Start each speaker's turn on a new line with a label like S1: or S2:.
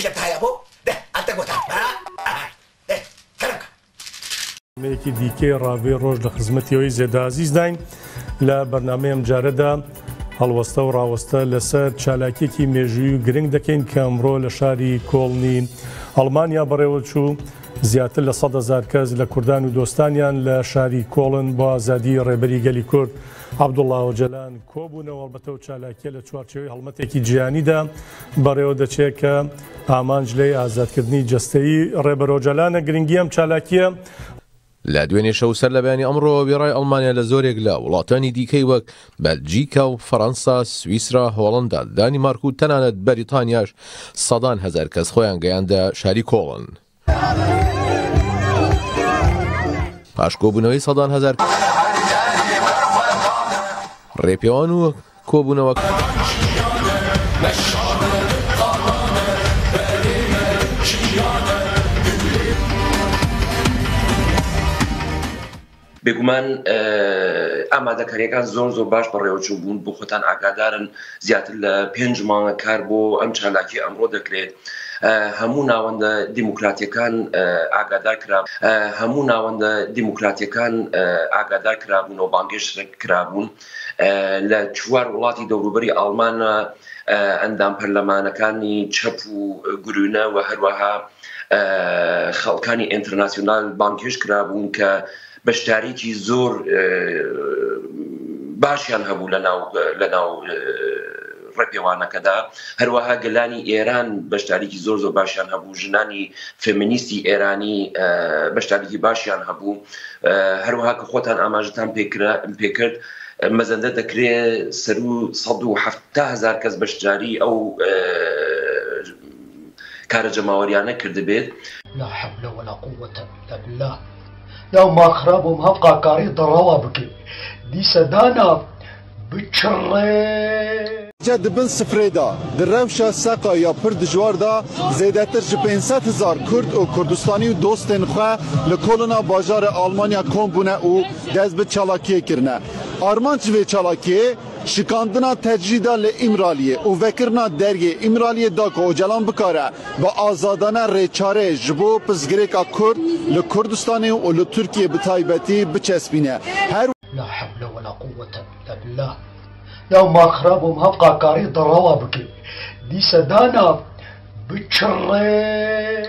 S1: جبتها يا ابو ده انت قلتها ده كلامك
S2: مێکی دیکەی ڕاوێ ڕۆژ لە خزمەتیەوەی زێدە عەزیز داین لە بەرنامەیەم جارەدا هەڵوەستە و ڕاوەستە لەسەر چالاکیەکی مێژووی و گرنگ دەکەین کە ئەمڕۆ لە شاری کۆڵنی ئەڵمانیا بەڕێوە چوو زیاتر لە 100,000 کەس لە کوردان و دۆستانیان لە شاری کۆڵن بۆ ئازادی ڕێبەری گەلی کورد عەبدوڵڵا ئۆجەلان کۆبوونەوە ئەڵبەتە و چالاکیە لە چوارچێوەی هەڵمەتێکی جیهانیدا بەڕێوە دەچێت کە ئامانج لێی ئازادکردنی جەستەیی ڕێبەر ئۆجەلانە گرنگی ئەم چالاکیە
S3: لە دوێنێ شەو سەر لە بەیانی ئەمڕۆ بیڕای ئەڵمانیا لە زۆرێک لە وڵاتانی دیکەی وەک بەلجیکا و فەڕەنسا، سویسرا، هۆڵەندا، دانیمارک و تەنانەت بەریتانیاش 100,000 کەس خۆیان گەیاندە شاری کۆڵن. پاش کۆبوونەوەی 100,000 ڕێپێوان و کۆبوونەوە
S4: بێگومان ئامادەکاریەکان زۆر باش بەڕێوەچوو بوون بۆ خۆتان ئاگادارن زیاتر لە 5 مانگە کار بۆ ئەم چالاکی ئەمڕۆ دەکرێت هەموو ناوەندە دیموکراتیەکان ئاگادار کرا هەموو ناوەندە دیموکراتیەکان ئاگادار کرابوون و بانگێشت کرابوون لە 4 وڵاتی دەوروبەری ئەڵمانە ئەندام پەرلەمانەکانی چەپ و گرونە و هەروەها خەڵکانی ئینتەرناسیۆنال بانگێشت کرابوون کە بەشداریکی زۆر باشیان هەبوو لەناو ڕێپێوانەکەدا هەروەها گەلانی ئێران بەشداریکی زۆر باشیان هەبوو ژنانی فێمینیستی ئێرانی بەشداریکی باشیان هەبوو هەروەها کە خۆتان ئاماژتان پێکرد مەزەندە دەکرێت سەر و 170,000 کەس بەشداری ئەو کارە جەماوەریانە کردبێت.
S5: لا حول ولا قوة إلا بالله لو ما خرابهم هبقى كاري ضروا بكي دي سدانا بتشري
S6: جد بن سفريدا دروشا ساقا يا پر دجوار دا زیادتر 500,000 کرد و کردستانی و دوستن خو لکولنا باجار آلمانیا کومبونه و دز به چالاکیه کرنه آرمانچ و چالاکیه شکاندنا تجریدا لإمرالیه و وکرنا درگه إمرالیه دا که اوجلان بکاره و آزادانه ریچاره جبو پزگریکا کرد لکردستانی و لترکیه بتایبتی بچسبینه هر
S5: لا حول ولا قوة إلا بالله لو ما خرابهم هبقى كاري ضروا بكي دي سدانا بتشري